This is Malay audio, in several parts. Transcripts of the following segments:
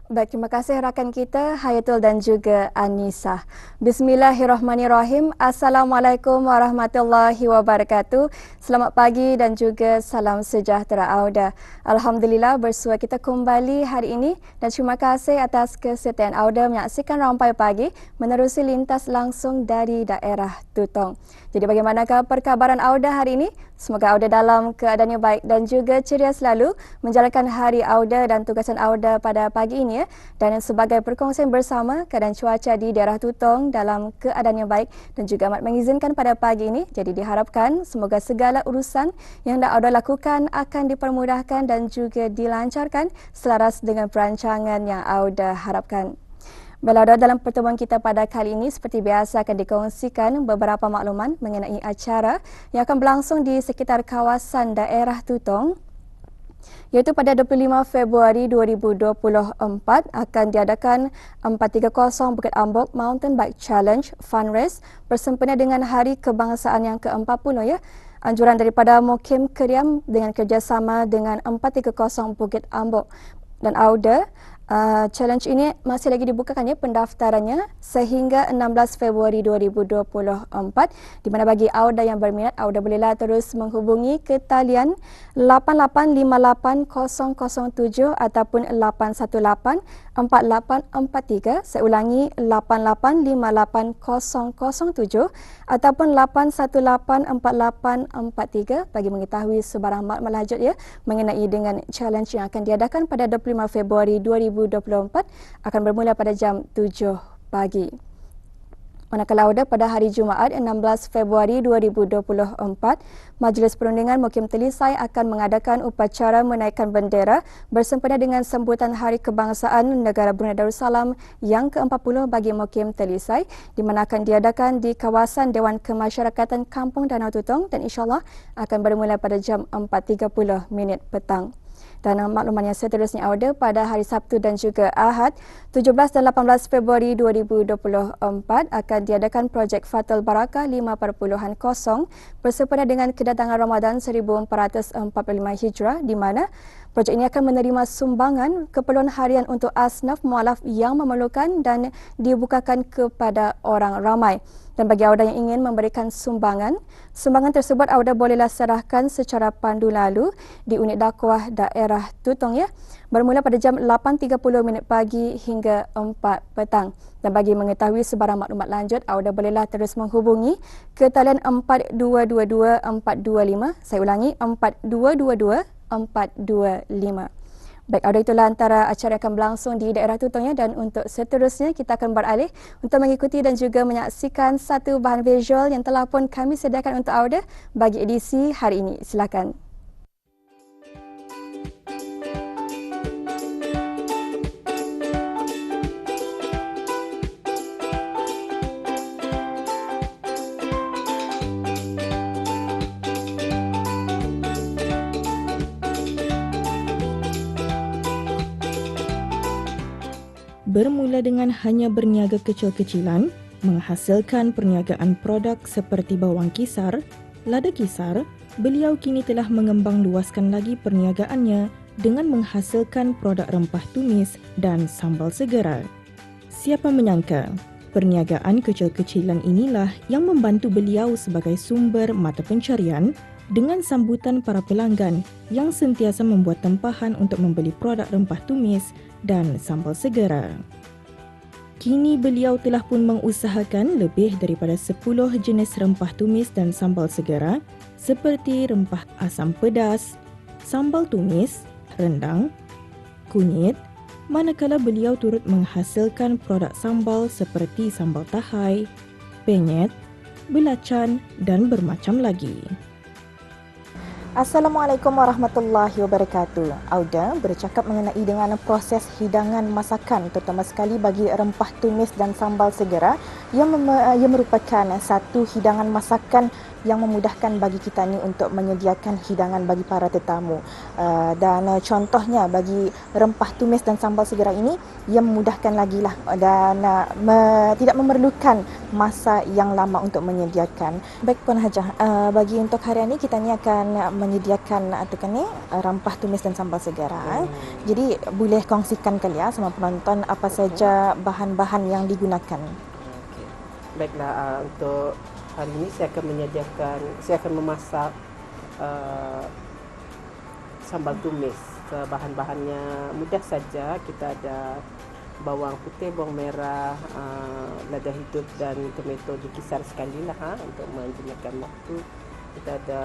Baik, terima kasih rakan kita Hayatul dan juga Anissa. Bismillahirrahmanirrahim. Assalamualaikum warahmatullahi wabarakatuh. Selamat pagi dan juga salam sejahtera Auda. Alhamdulillah bersua kita kembali hari ini dan terima kasih atas kesetiaan Auda menyaksikan Rampai Pagi menerusi lintas langsung dari daerah Tutong. Jadi bagaimanakah perkabaran Auda hari ini? Semoga Auda dalam keadaan yang baik dan juga ceria selalu menjalankan hari Auda dan tugasan Auda pada pagi ini. Dan sebagai perkongsian bersama keadaan cuaca di daerah Tutong dalam keadaan yang baik dan juga amat mengizinkan pada pagi ini. Jadi diharapkan semoga segala urusan yang anda lakukan akan dipermudahkan dan juga dilancarkan selaras dengan perancangan yang anda harapkan. Baiklah, dalam pertemuan kita pada kali ini seperti biasa akan dikongsikan beberapa makluman mengenai acara yang akan berlangsung di sekitar kawasan daerah Tutong. Iaitu pada 25 Februari 2024 akan diadakan 430 Bukit Ambok Mountain Bike Challenge Fun Race bersempena dengan Hari Kebangsaan yang ke-40 ya. Anjuran daripada Mukim Keriam dengan kerjasama dengan 430 Bukit Ambok dan Auda. Challenge ini masih lagi dibukakan ya pendaftarannya sehingga 16 Februari 2024 di mana bagi Auda yang berminat Auda bolehlah terus menghubungi ke talian 8858-007 ataupun 818-4843. Saya ulangi 8858-007 ataupun 818-4843 bagi mengetahui sebarang maklumat lanjut ya mengenai dengan challenge yang akan diadakan pada 25 Februari 2024 akan bermula pada jam 7 pagi. Manakala Auda pada hari Jumaat 16 Februari 2024, Majlis Perundingan Mukim Telisai akan mengadakan upacara menaikkan bendera bersempena dengan sambutan Hari Kebangsaan Negara Brunei Darussalam yang ke-40 bagi Mukim Telisai di mana akan diadakan di kawasan Dewan Kemasyarakatan Kampung Danau Tutong dan insyaAllah akan bermula pada jam 4.30 petang. Dan makluman yang seterusnya Auda pada hari Sabtu dan juga Ahad 17 dan 18 Februari 2024 akan diadakan projek Fatul Barakah 5.0 bersempena dengan kedatangan Ramadan 1445 Hijrah di mana projek ini akan menerima sumbangan keperluan harian untuk asnaf mualaf yang memerlukan dan dibukakan kepada orang ramai. Dan bagi Auda yang ingin memberikan sumbangan tersebut Auda bolehlah serahkan secara pandu lalu di unit dakwah daerah Tutong ya. Bermula pada jam 8.30 pagi hingga 4 petang. Dan bagi mengetahui sebarang maklumat lanjut, Auda bolehlah terus menghubungi ke talian 4222-425. Saya ulangi 4222-425. Baik, Auda itulah antara acara yang akan berlangsung di daerah Tutong ya dan untuk seterusnya kita akan beralih untuk mengikuti dan juga menyaksikan satu bahan visual yang telah pun kami sediakan untuk Auda bagi edisi hari ini. Silakan. Bermula dengan hanya berniaga kecil-kecilan, menghasilkan perniagaan produk seperti bawang kisar, lada kisar, beliau kini telah mengembang luaskan lagi perniagaannya dengan menghasilkan produk rempah tumis dan sambal segera. Siapa menyangka, perniagaan kecil-kecilan inilah yang membantu beliau sebagai sumber mata pencarian dengan sambutan para pelanggan yang sentiasa membuat tempahan untuk membeli produk rempah tumis dan sambal segera. Kini beliau telah pun mengusahakan lebih daripada 10 jenis rempah tumis dan sambal segera seperti rempah asam pedas, sambal tumis, rendang, kunyit, manakala beliau turut menghasilkan produk sambal seperti sambal tahai, penyet, belacan dan bermacam lagi. Assalamualaikum warahmatullahi wabarakatuh. Auda bercakap mengenai dengan proses hidangan masakan terutama sekali bagi rempah tumis dan sambal segera Ia merupakan satu hidangan masakan yang memudahkan bagi kita ni untuk menyediakan hidangan bagi para tetamu. Dan contohnya bagi rempah tumis dan sambal segera ini, ia memudahkan lagi lah dan tidak memerlukan masa yang lama untuk menyediakan. Baik Puan Hajah, bagi untuk hari ini kita ni akan menyediakan rempah tumis dan sambal segera. Jadi boleh kongsikan kali ya sama penonton apa saja bahan-bahan yang digunakan. Okey. Baiklah, untuk hari ini saya akan memasak sambal tumis. Bahan-bahannya mudah saja. Kita ada bawang putih, bawang merah, lada hidup dan tomato dikisar sekali lah untuk menjinakkan waktu. Kita ada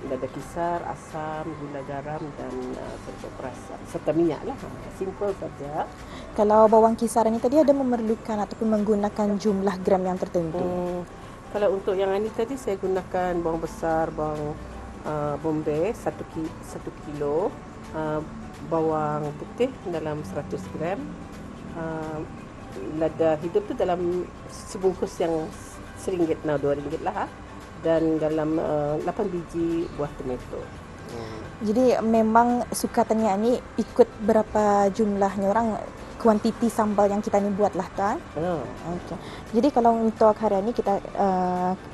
lada kisar, asam, gula garam dan serbuk perasa serta minyak lah. Simple saja. Kalau bawang kisar ini tadi ada memerlukan ataupun menggunakan jumlah gram yang tertentu? Kalau untuk yang ini tadi saya gunakan bawang besar, bawang bombay 1 kilo, bawang putih dalam 100 gram, lada hidup tu dalam sebungkus yang RM1, RM2 lah, dan dalam 8 biji buah tomato. Jadi memang sukatnya ni ikut berapa jumlahnya orang, kuantiti sambal yang kita ni buat lah kan? Okay. Jadi kalau untuk hari ini kita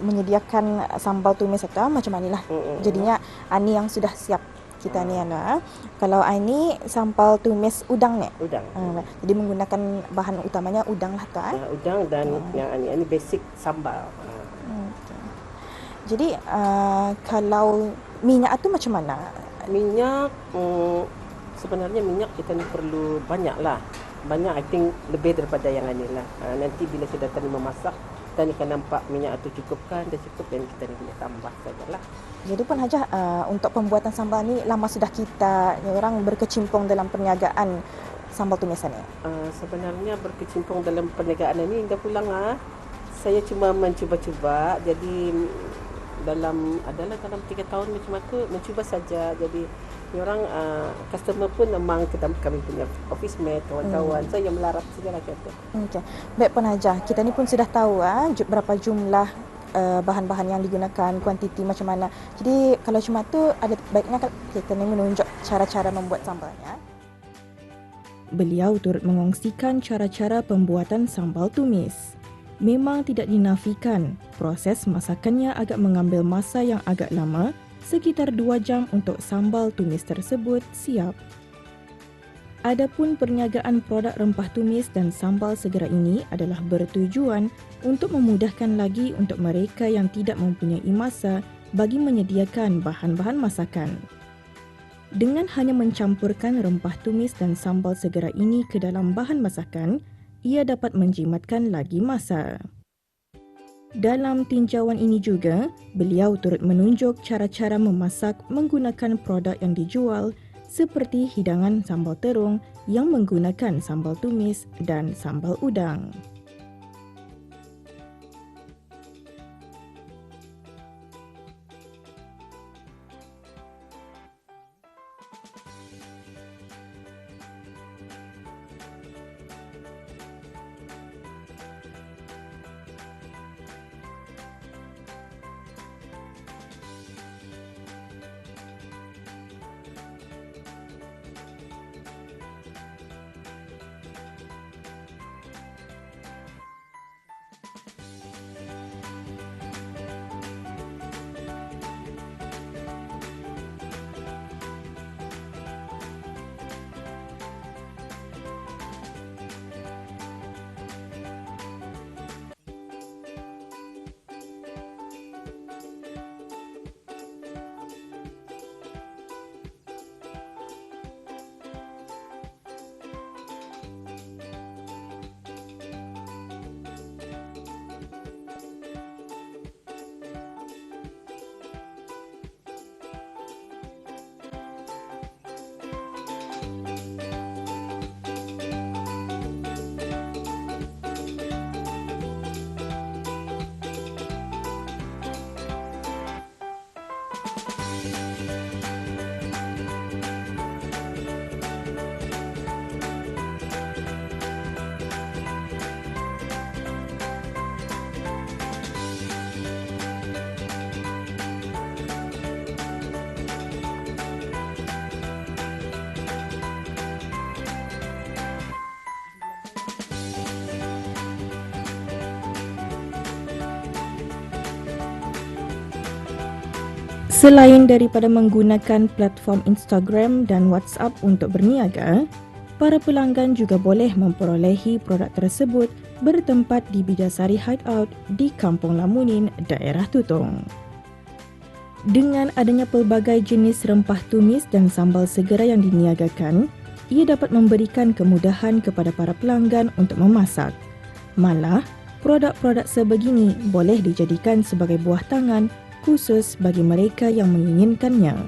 menyediakan sambal tumis itu macam manilah. Jadinya ani yang sudah siap kita ni Kalau ini sambal tumis udang ni. Udang. Jadi menggunakan bahan utamanya udang lah kan? Udang dan yang ini basic sambal. Okay. Jadi kalau minyak tu macam mana? Minyak sebenarnya minyak kita ni perlu banyak lah. Banyak, I think lebih daripada yang ini lah. Nanti bila sudah tadi memasak, kita ni akan nampak minyak itu cukupkan, dah cukup, dan kita ni boleh tambah sajalah. Jadi Puan Hajah, untuk pembuatan sambal ni lama sudah kita orang berkecimpung dalam perniagaan sambal tumisan ni? Sebenarnya berkecimpung dalam perniagaan ini dah pulang saya cuma mencuba-cuba. Jadi dalam 3 tahun macam aku mencuba saja. Jadi orang customer pun memang kami punya office mate, kawan-kawan. Saya melarat sajalah kata. Okay. Baik Puan Hajah, kita ni pun sudah tahu berapa jumlah bahan-bahan yang digunakan, kuantiti macam mana. Jadi kalau cuma tu ada baiknya kita ni menunjuk cara-cara membuat sambalnya. Beliau turut mengongsikan cara-cara pembuatan sambal tumis. Memang tidak dinafikan, proses masakannya agak mengambil masa yang agak lama, sekitar 2 jam untuk sambal tumis tersebut siap. Adapun perniagaan produk rempah tumis dan sambal segera ini adalah bertujuan untuk memudahkan lagi untuk mereka yang tidak mempunyai masa bagi menyediakan bahan-bahan masakan. Dengan hanya mencampurkan rempah tumis dan sambal segera ini ke dalam bahan masakan, ia dapat menjimatkan lagi masa. Dalam tinjauan ini juga, beliau turut menunjuk cara-cara memasak menggunakan produk yang dijual seperti hidangan sambal terung yang menggunakan sambal tumis dan sambal udang. Selain daripada menggunakan platform Instagram dan WhatsApp untuk berniaga, para pelanggan juga boleh memperolehi produk tersebut bertempat di Bidasari Hideout di Kampung Lamunin, daerah Tutong. Dengan adanya pelbagai jenis rempah tumis dan sambal segera yang diniagakan, ia dapat memberikan kemudahan kepada para pelanggan untuk memasak. Malah, produk-produk sebegini boleh dijadikan sebagai buah tangan khusus bagi mereka yang menginginkannya.